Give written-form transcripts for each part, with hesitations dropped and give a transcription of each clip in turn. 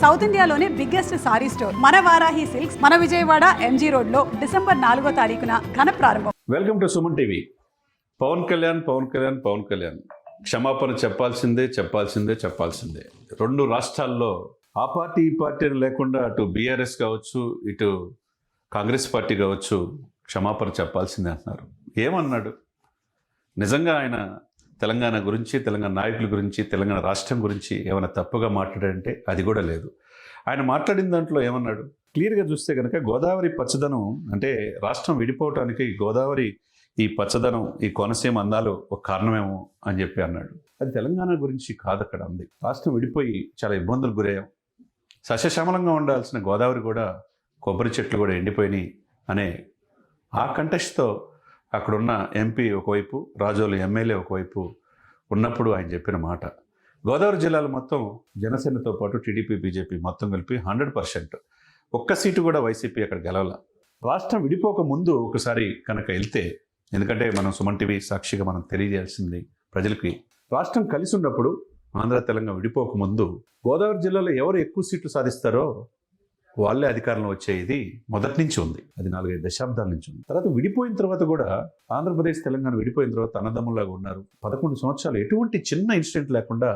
South ఇండియాలోనే biggest sorry store మన Varahi silks మన విజయవాడ ఎంజీ రోడ్ లో డిసెంబర్ 4వ తారీఖున ఘన ప్రారంభం. Welcome to Suman TV. Pawan Kalyan క్షమాపణ చెప్పాల్సిందే. రెండు రాష్ట్రాల్లో ఆ పార్టీ ఈ పార్టీ లేకుండా అటు బీఆర్ఎస్ కావచ్చు, ఇటు కాంగ్రెస్ పార్టీ కావచ్చు క్షమాపణ చెప్పాల్సిందే అంటున్నారు. ఏమన్నాడు? నిజంగా ఆయన తెలంగాణ గురించి, తెలంగాణ నాయకుల గురించి, తెలంగాణ రాష్ట్రం గురించి ఏమైనా తప్పుగా మాట్లాడాడంటే అది కూడా లేదు. ఆయన మాట్లాడిన దాంట్లో ఏమన్నాడు క్లియర్గా చూస్తే కనుక, గోదావరి పచ్చదనం అంటే రాష్ట్రం విడిపోవటానికి గోదావరి ఈ పచ్చదనం, ఈ కోనసీమ అందాలు ఒక కారణమేమో అని చెప్పి అన్నాడు. అది తెలంగాణ గురించి కాదు, అక్కడ ఉంది. రాష్ట్రం విడిపోయి చాలా ఇబ్బందులు గురయ్యాం. సస్యశ్యామలంగా ఉండాల్సిన గోదావరి కూడా, కొబ్బరి చెట్లు కూడా ఎండిపోయినాయి అనే ఆ కంటెస్ట్తో అక్కడున్న ఎంపీ ఒకవైపు, రాజోలు ఎమ్మెల్యే ఒకవైపు ఉన్నప్పుడు ఆయన చెప్పిన మాట. గోదావరి జిల్లాలో మొత్తం జనసేనతో పాటు టీడీపీ, బీజేపీ మొత్తం కలిపి 100%, ఒక్క సీటు కూడా వైసీపీ అక్కడ గెలవాల. రాష్ట్రం విడిపోక ముందు ఒకసారి కనుక వెళ్తే, ఎందుకంటే మనం సుమన్ టీవీ సాక్షిగా మనం తెలియజేయాల్సింది ప్రజలకి, రాష్ట్రం కలిసి ఉన్నప్పుడు ఆంధ్ర తెలంగాణ విడిపోక ముందు గోదావరి జిల్లాలో ఎవరు ఎక్కువ సీట్లు సాధిస్తారో వాళ్ళే అధికారంలో వచ్చేది మొదటి నుంచి ఉంది. అది 4-5 దశాబ్దాల నుంచి ఉంది. తర్వాత విడిపోయిన తర్వాత కూడా ఆంధ్రప్రదేశ్ తెలంగాణ విడిపోయిన తర్వాత అన్నదమ్ములాగా ఉన్నారు. 11 సంవత్సరాలు ఎటువంటి చిన్న ఇన్సిడెంట్ లేకుండా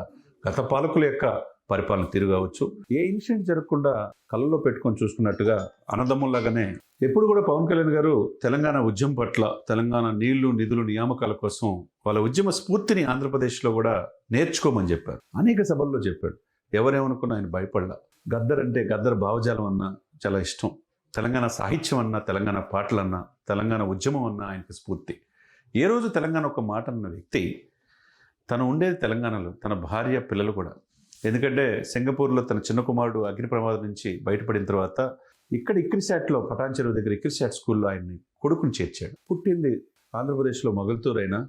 గత పాలకుల యొక్క పరిపాలన తీరు కావచ్చు, ఏ ఇన్సిడెంట్ జరగకుండా కళ్ళలో పెట్టుకొని చూసుకున్నట్టుగా అన్నదమ్ముల్లాగానే ఎప్పుడు కూడా పవన్ కళ్యాణ్ గారు తెలంగాణ ఉద్యమం పట్ల, తెలంగాణ నీళ్లు, నిధులు, నియామకాల కోసం వాళ్ళ ఉద్యమ స్ఫూర్తిని ఆంధ్రప్రదేశ్లో కూడా నేర్చుకోమని చెప్పారు. అనేక సభల్లో చెప్పాడు. ఎవరేమనుకున్నా ఆయన భయపడలా. గద్దర్ అంటే గద్దర్ భావజాలం అన్నా చాలా ఇష్టం. తెలంగాణ సాహిత్యం అన్నా, తెలంగాణ పాటలన్నా, తెలంగాణ ఉద్యమం అన్నా ఆయనకి స్ఫూర్తి. ఏ రోజు తెలంగాణ ఒక మాట అన్న వ్యక్తి, తను ఉండేది తెలంగాణలో, తన భార్య, పిల్లలు కూడా. ఎందుకంటే సింగపూర్లో తన చిన్న కుమారుడు అగ్ని ప్రమాదం నుంచి బయటపడిన తర్వాత ఇక్కడ ఇక్రిశాట్లో, పటాన్ చెరువు దగ్గర ఇక్రిశాట్ స్కూల్లో ఆయన్ని కొడుకుని చేర్చాడు. పుట్టింది ఆంధ్రప్రదేశ్లో మొగల్తూరైనా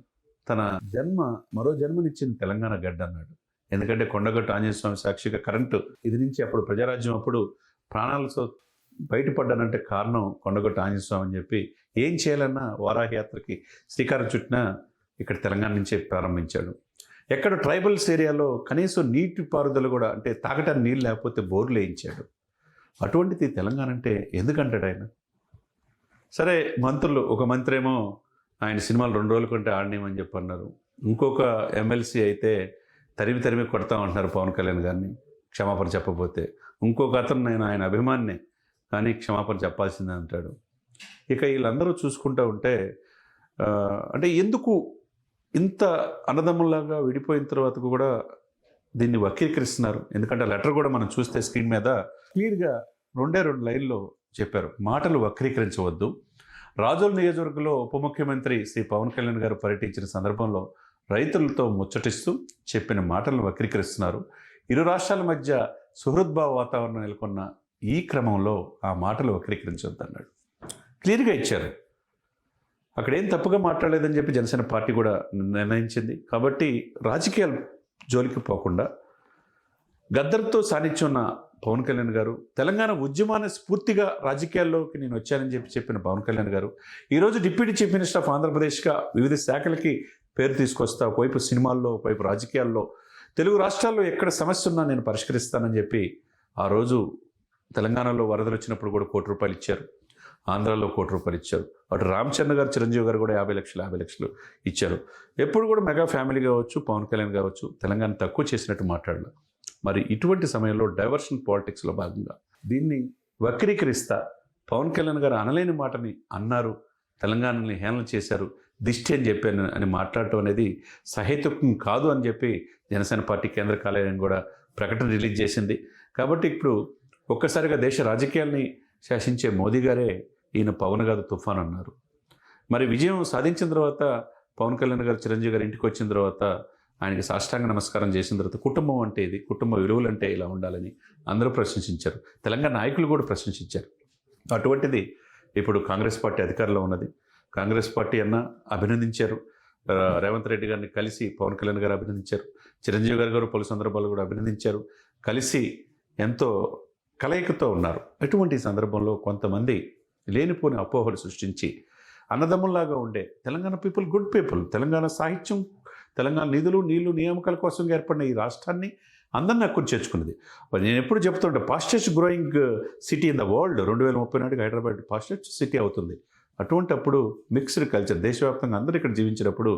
తన జన్మ మరో జన్మనిచ్చింది తెలంగాణ గడ్డ అన్నాడు. ఎందుకంటే కొండగట్టు ఆంజనేయ స్వామి సాక్షిగా కరెంటు ఇది నుంచి అప్పుడు ప్రజారాజ్యం అప్పుడు ప్రాణాలతో బయటపడ్డానంటే కారణం కొండగట్టు ఆంజనేయ స్వామి అని చెప్పి, ఏం చేయాలన్నా వారాహి యాత్రకి శ్రీకారం చుట్టినా ఇక్కడ తెలంగాణ నుంచే ప్రారంభించాడు. ఎక్కడ ట్రైబల్స్ ఏరియాలో కనీసం నీటి పారుదల కూడా, అంటే తాగటానికి నీళ్ళు లేకపోతే బోర్లు వేయించాడు. అటువంటిది తెలంగాణ అంటే ఎందుకంటాడు ఆయన? సరే, మంత్రులు, ఒక మంత్రి ఏమో ఆయన సినిమాలు 2 రోజుల కంటే ఆడనేమని చెప్పి అన్నారు. ఇంకొక ఎమ్మెల్సీ అయితే తరిమి కొడతామంటున్నారు పవన్ కళ్యాణ్ గారిని క్షమాపణ చెప్పకపోతే. ఇంకొక అతను, నేను ఆయన అభిమానినే కానీ క్షమాపణ చెప్పాల్సిందే అంటాడు. ఇక వీళ్ళందరూ చూసుకుంటూ ఉంటే అంటే ఎందుకు ఇంత అన్నదమ్ముల్లాగా విడిపోయిన తర్వాత కూడా దీన్ని వక్రీకరిస్తున్నారు? ఎందుకంటే లెటర్ కూడా మనం చూస్తే స్క్రీన్ మీద క్లియర్గా 2 లైన్లో చెప్పారు. మాటలు వక్రీకరించవద్దు. రాజోల్ నియోజకవర్గంలో ఉప ముఖ్యమంత్రి శ్రీ పవన్ కళ్యాణ్ గారు పర్యటించిన సందర్భంలో రైతులతో ముచ్చటిస్తూ చెప్పిన మాటలను వక్రీకరిస్తున్నారు. ఇరు రాష్ట్రాల మధ్య సుహృద్భావ వాతావరణం నెలకొన్న ఈ క్రమంలో ఆ మాటలు వక్రీకరించొద్దు అన్నాడు. క్లియర్గా ఇచ్చారు. అక్కడ ఏం తప్పుగా మాట్లాడలేదని చెప్పి జనసేన పార్టీ కూడా నిర్ణయించింది. కాబట్టి రాజకీయాల జోలికి పోకుండా గద్దర్తో సాన్నిధ్యం ఉన్న పవన్ కళ్యాణ్ గారు, తెలంగాణ ఉద్యమాన్ని స్ఫూర్తిగా రాజకీయాల్లోకి నేను వచ్చానని చెప్పిన పవన్ కళ్యాణ్ గారు ఈరోజు డిప్యూటీ చీఫ్ మినిస్టర్ ఆఫ్ ఆంధ్రప్రదేశ్గా వివిధ శాఖలకి పేరు తీసుకొస్తా, ఒకవైపు సినిమాల్లో, ఒకవైపు రాజకీయాల్లో, తెలుగు రాష్ట్రాల్లో ఎక్కడ సమస్య ఉన్నా నేను పరిష్కరిస్తానని చెప్పి ఆ రోజు తెలంగాణలో వరదలు వచ్చినప్పుడు కూడా ₹1 కోటి ఇచ్చారు. ఆంధ్రాలో ₹1 కోటి ఇచ్చారు. అటు రామచంద్ర గారు, చిరంజీవి గారు కూడా 50 లక్షలు ఇచ్చారు. ఎప్పుడు కూడా మెగా ఫ్యామిలీ కావచ్చు, పవన్ కళ్యాణ్ కావచ్చు, తెలంగాణ తక్కువ చేసినట్టు మాట్లాడారు. మరి ఇటువంటి సమయంలో డైవర్షన్ పాలిటిక్స్లో భాగంగా దీన్ని వక్రీకరిస్తా పవన్ కళ్యాణ్ గారు అనలేని మాటని అన్నారు, తెలంగాణని హేళన చేశారు, దిష్టి అని చెప్పాను అని మాట్లాడటం అనేది సహేతుకం కాదు అని చెప్పి జనసేన పార్టీ కేంద్ర కార్యాలయం కూడా ప్రకటన రిలీజ్ చేసింది. కాబట్టి ఇప్పుడు ఒక్కసారిగా దేశ రాజకీయాల్ని శాసించే మోదీ గారే ఈయన పవన్ గారు తుఫాన్ అన్నారు. మరి విజయం సాధించిన తర్వాత పవన్ కళ్యాణ్ గారు, చిరంజీవి గారు ఇంటికి వచ్చిన తర్వాత ఆయనకి సాష్టాంగ నమస్కారం చేసిన తర్వాత కుటుంబం అంటే ఇది, కుటుంబ విలువలు అంటే ఇలా ఉండాలని అందరూ ప్రశంసించారు. తెలంగాణ నాయకులు కూడా ప్రశంసించారు. అటువంటిది ఇప్పుడు కాంగ్రెస్ పార్టీ అధికారంలో ఉన్నది. కాంగ్రెస్ పార్టీ అన్న అభినందించారు. రేవంత్ రెడ్డి గారిని కలిసి పవన్ కళ్యాణ్ గారు అభినందించారు. చిరంజీవి గారు పలు సందర్భాలు కూడా అభినందించారు. కలిసి ఎంతో కలయికతో ఉన్నారు. అటువంటి సందర్భంలో కొంతమంది లేనిపోని అపోహలు సృష్టించి అన్నదమ్ముల్లాగా ఉండే Telangana people, good people, Telangana సాహిత్యం, తెలంగాణ నిధులు, నీళ్లు, నియామకాల కోసం ఏర్పడిన ఈ రాష్ట్రాన్ని అందరిని అక్కుని చేర్చుకున్నది. మరి నేను ఎప్పుడు చెప్తుంటే fastest growing city in the world 2030 నాటికి హైదరాబాద్ ఫాస్టెస్ట్ సిటీ అవుతుంది. అటువంటి అప్పుడు మిక్స్డ్ కల్చర్ దేశవ్యాప్తంగా అందరూ ఇక్కడ జీవించినప్పుడు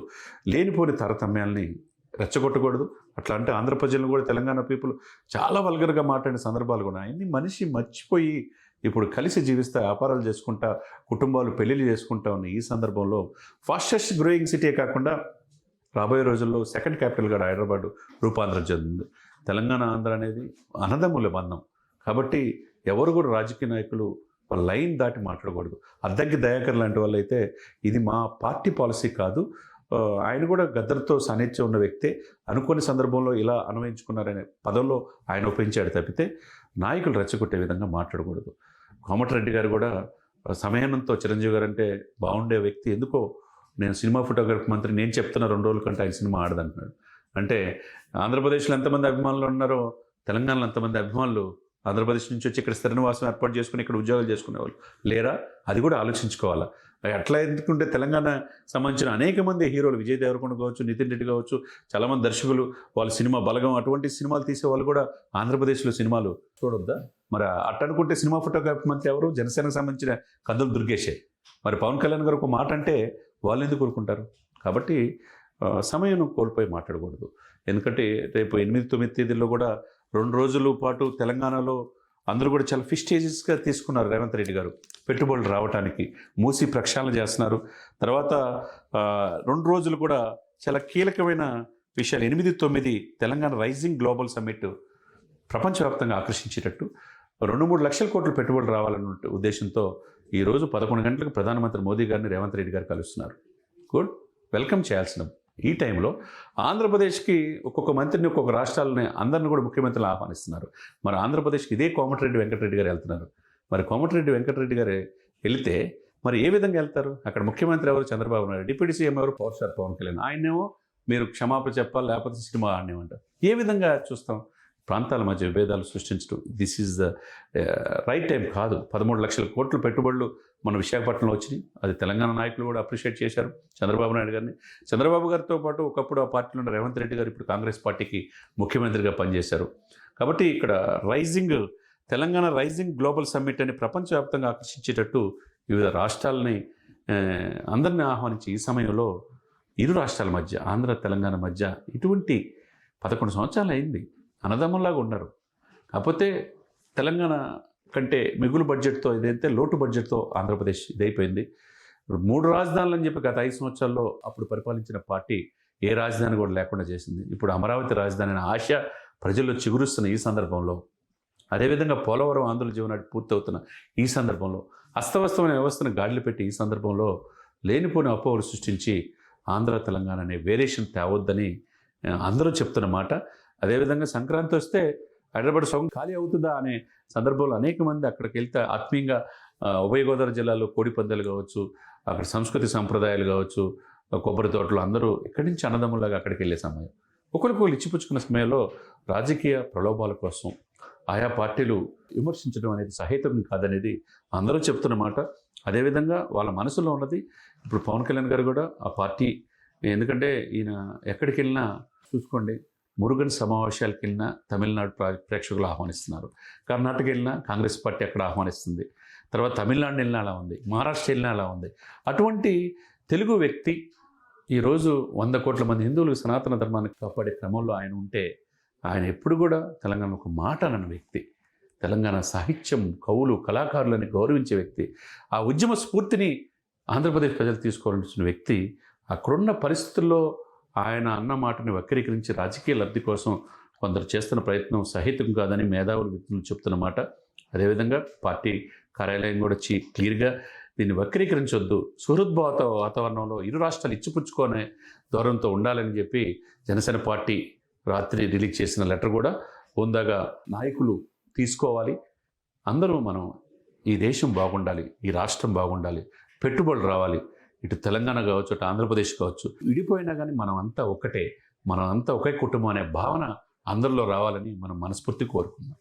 లేనిపోని తారతమ్యాల్ని రెచ్చగొట్టకూడదు. అట్లా అంటే ఆంధ్ర ప్రజలను కూడా తెలంగాణ పీపుల్ చాలా వల్గర్గా మాట్లాడిన సందర్భాలు కూడా అన్ని మనిషి మర్చిపోయి ఇప్పుడు కలిసి జీవిస్తా వ్యాపారాలు చేసుకుంటా కుటుంబాలు పెళ్ళిళ్ళు చేసుకుంటా ఉన్న ఈ సందర్భంలో ఫాస్టెస్ట్ గ్రోయింగ్ సిటీ కాకుండా రాబోయే రోజుల్లో సెకండ్ క్యాపిటల్గా హైదరాబాద్ రూపాంతరం చెందింది. తెలంగాణ ఆంధ్ర అనేది అన్నదమ్ముల బంధం కాబట్టి ఎవరు కూడా రాజకీయ నాయకులు వాళ్ళ లైన్ దాటి మాట్లాడకూడదు. అద్దంకి దయాకర్ లాంటి వాళ్ళు అయితే ఇది మా పార్టీ పాలసీ కాదు, ఆయన కూడా గద్దర్తో సాన్నిధ్యం ఉన్న వ్యక్తే, అనుకోని సందర్భంలో ఇలా అన్వయించుకున్నారనే పదంలో ఆయన ఉపయోగించాడు తప్పితే నాయకులు రెచ్చగొట్టే విధంగా మాట్లాడకూడదు. కోమటిరెడ్డి గారు కూడా సమయానంతో చిరంజీవి గారు అంటే బాగుండే వ్యక్తి, ఎందుకో నేను సినిమా ఫోటోగ్రఫీ మంత్రి, నేను చెప్తున్న 2 రోజుల కంటే ఆయన సినిమా ఆడదంటున్నాడు. అంటే ఆంధ్రప్రదేశ్లో ఎంతమంది అభిమానులు ఉన్నారో తెలంగాణలో అంతమంది అభిమానులు ఆంధ్రప్రదేశ్ నుంచి వచ్చి ఇక్కడ స్థిర నివాసం ఏర్పాటు చేసుకుని ఇక్కడ ఉద్యోగాలు చేసుకునేవాళ్ళు లేరా? అది కూడా ఆలోచించుకోవాలా. అట్లా ఎందుకుంటే తెలంగాణ సంబంధించిన అనేక మంది హీరోలు, విజయ్ దేవరకొండ కావచ్చు, నితిన్ రెడ్డి కావచ్చు, చాలామంది దర్శకులు వాళ్ళ సినిమా బలగం అటువంటి సినిమాలు తీసేవాళ్ళు కూడా ఆంధ్రప్రదేశ్లో సినిమాలు చూడొద్దా? మరి అట్ట అనుకుంటే సినిమా ఫోటోగ్రఫీ మంత్రి ఎవరు? జనసేనకు సంబంధించిన కందులు దుర్గేషే. మరి పవన్ కళ్యాణ్ గారు ఒక మాట అంటే వాళ్ళు ఎందుకు కోరుకుంటారు? కాబట్టి సమయం కోల్పోయి మాట్లాడకూడదు. ఎందుకంటే రేపు 8-9 తేదీల్లో కూడా 2 రోజుల పాటు తెలంగాణలో అందరూ కూడా చాలా ఫిస్టేజెస్గా తీసుకున్నారు రేవంత్ రెడ్డి గారు పెట్టుబడులు రావడానికి. మూసి ప్రక్షాళన చేస్తున్నారు. తర్వాత 2 రోజులు కూడా చాలా కీలకమైన విషయాలు 8-9 తెలంగాణ రైజింగ్ గ్లోబల్ సమ్మిట్ ప్రపంచవ్యాప్తంగా ఆకర్షించేటట్టు 2-3 లక్షల కోట్ల పెట్టుబడులు రావాలన్న ఉద్దేశంతో ఈరోజు 11 గంటలకు ప్రధానమంత్రి మోదీ గారిని రేవంత్ రెడ్డి గారు కలుస్తున్నారు. గుడ్, వెల్కమ్ చేయాల్సిన ఈ టైంలో ఆంధ్రప్రదేశ్కి ఒక్కొక్క మంత్రిని ఒక్కొక్క రాష్ట్రాలని అందరిని కూడా ముఖ్యమంత్రులు ఆహ్వానిస్తున్నారు. మరి ఆంధ్రప్రదేశ్కి ఇదే కోమటిరెడ్డి వెంకటరెడ్డి గారు వెళ్తున్నారు. మరి కోమటిరెడ్డి వెంకటరెడ్డి గారు వెళితే మరి ఏ విధంగా వెళ్తారు? అక్కడ ముఖ్యమంత్రి ఎవరు? చంద్రబాబు నాయుడు. డిప్యూటీ సీఎం ఎవరు? Power star Pawan Kalyan. ఆయనేమో మీరు క్షమాపణ చెప్పాలి లేకపోతే సినిమా ఆడనేమంటారు. ఏ విధంగా చూస్తాం? ప్రాంతాల మధ్య విభేదాలు సృష్టించడం this is the right time కాదు. 13 లక్షల కోట్ల పెట్టుబడులు మన విశాఖపట్నంలో వచ్చినాయి. అది తెలంగాణ నాయకులు కూడా అప్రిషియేట్ చేశారు చంద్రబాబు నాయుడు గారిని. చంద్రబాబు గారితో పాటు ఒకప్పుడు ఆ పార్టీలో ఉన్న రేవంత్ రెడ్డి గారు ఇప్పుడు కాంగ్రెస్ పార్టీకి ముఖ్యమంత్రిగా పనిచేశారు. కాబట్టి ఇక్కడ తెలంగాణ రైజింగ్ గ్లోబల్ సమ్మిట్ అని ప్రపంచవ్యాప్తంగా ఆకర్షించేటట్టు వివిధ రాష్ట్రాలని అందరినీ ఆహ్వానించి ఈ సమయంలో ఇరు రాష్ట్రాల మధ్య ఆంధ్ర తెలంగాణ మధ్య ఇటువంటి 11 సంవత్సరాలు అయింది. అన్నదమ్ముల్లాగా ఉన్నారు. కాకపోతే తెలంగాణ కంటే మిగులు బడ్జెట్తో ఇదైతే లోటు బడ్జెట్తో ఆంధ్రప్రదేశ్ ఇదైపోయింది. 3 రాజధానులు అని చెప్పి గత 5 సంవత్సరాల్లో అప్పుడు పరిపాలించిన పార్టీ ఏ రాజధాని కూడా లేకుండా చేసింది. ఇప్పుడు అమరావతి రాజధాని అనే ఆశ ప్రజల్లో చిగురుస్తున్న ఈ సందర్భంలో, అదేవిధంగా పోలవరం ఆంధ్రుల జీవనాటి పూర్తవుతున్న ఈ సందర్భంలో, అస్తవ్యస్తమైన వ్యవస్థను గాడిలో పెట్టి ఈ సందర్భంలో లేనిపోని అపోహలు సృష్టించి ఆంధ్ర తెలంగాణ అనే వేరియేషన్ తేవద్దని అందరూ చెప్తున్న మాట. అదేవిధంగా సంక్రాంతి వస్తే హైదరాబాద్ సగం ఖాళీ అవుతుందా అనే సందర్భంలో అనేక మంది అక్కడికి వెళ్తే ఆత్మీయంగా ఉభయ గోదావరి జిల్లాలో కోడి పందాలు కావచ్చు, అక్కడ సంస్కృతి సంప్రదాయాలు కావచ్చు, కొబ్బరి తోటలు అందరూ ఇక్కడి నుంచి అన్నదమ్ములాగా అక్కడికి వెళ్ళే సమయం, ఒకరికొకరు ఇచ్చిపుచ్చుకున్న సమయంలో రాజకీయ ప్రలోభాల కోసం ఆయా పార్టీలు విమర్శించడం అనేది సహేతుకం కాదనేది అందరూ చెప్తున్న మాట. అదేవిధంగా వాళ్ళ మనసులో ఉన్నది ఇప్పుడు పవన్ కళ్యాణ్ గారు కూడా ఆ పార్టీ, ఎందుకంటే ఈయన ఎక్కడికి వెళ్ళినా చూసుకోండి, మురుగన్ సమావేశాలకు వెళ్ళినా తమిళనాడు ప్రేక్షకులు ఆహ్వానిస్తున్నారు, కర్ణాటక వెళ్ళినా కాంగ్రెస్ పార్టీ అక్కడ ఆహ్వానిస్తుంది, తర్వాత తమిళనాడు వెళ్ళినా అలా ఉంది, మహారాష్ట్ర వెళ్ళినా అలా ఉంది. అటువంటి తెలుగు వ్యక్తి ఈరోజు 100 కోట్ల మంది హిందువులకు సనాతన ధర్మాన్ని కాపాడే క్రమంలో ఆయన ఉంటే, ఆయన ఎప్పుడు కూడా తెలంగాణ ఒక మాట అన్న వ్యక్తి, తెలంగాణ సాహిత్యం కవులు కళాకారులని గౌరవించే వ్యక్తి, ఆ ఉద్యమ స్ఫూర్తిని ఆంధ్రప్రదేశ్ ప్రజలు తీసుకోవాల్సిన వ్యక్తి అక్కడున్న పరిస్థితుల్లో ఆయన అన్న మాటని వక్రీకరించి రాజకీయ లబ్ధి కోసం కొందరు చేస్తున్న ప్రయత్నం సహితం కాదని మేధావులు వ్యక్తులు చెప్తున్న మాట. అదేవిధంగా పార్టీ కార్యాలయం కూడా క్లియర్గా దీన్ని వక్రీకరించొద్దు, సుహృద్భావ వాతావరణంలో ఇరు రాష్ట్రాలు ఇచ్చిపుచ్చుకునే ధోరణితో ఉండాలని చెప్పి జనసేన పార్టీ రాత్రి రిలీజ్ చేసిన లెటర్ కూడా హోందాగా నాయకులు తీసుకోవాలి. అందరూ మనం ఈ దేశం బాగుండాలి, ఈ రాష్ట్రం బాగుండాలి, పెట్టుబడులు రావాలి, ఇటు తెలంగాణ కావచ్చు, అటు ఆంధ్రప్రదేశ్ కావచ్చు, విడిపోయినా కానీ మనం అంతా ఒకే కుటుంబం అనే భావన అందరిలో రావాలని మనం మనస్ఫూర్తి కోరుకుందాం.